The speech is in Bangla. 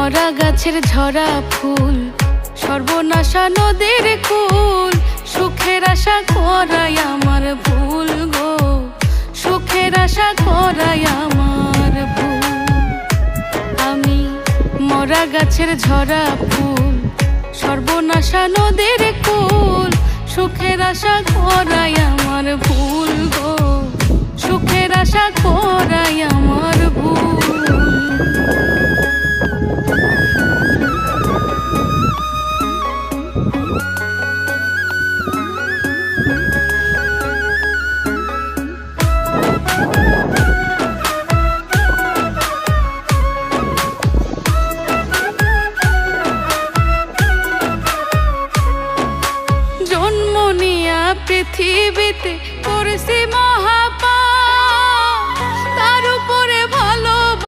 মরা গাছের ঝরা ফুল, সর্বনাশা নদীর কুল, সুখের আশা করাই আমার ভুল গো, সুখের আশা করাই আমার ভুল। আমি মরা গাছের ঝরা ফুল, সর্বনাশা নদীর কুল, সুখের আশা করাই আমার ভুল গো, সুখের আশা করাই আমার ভুল।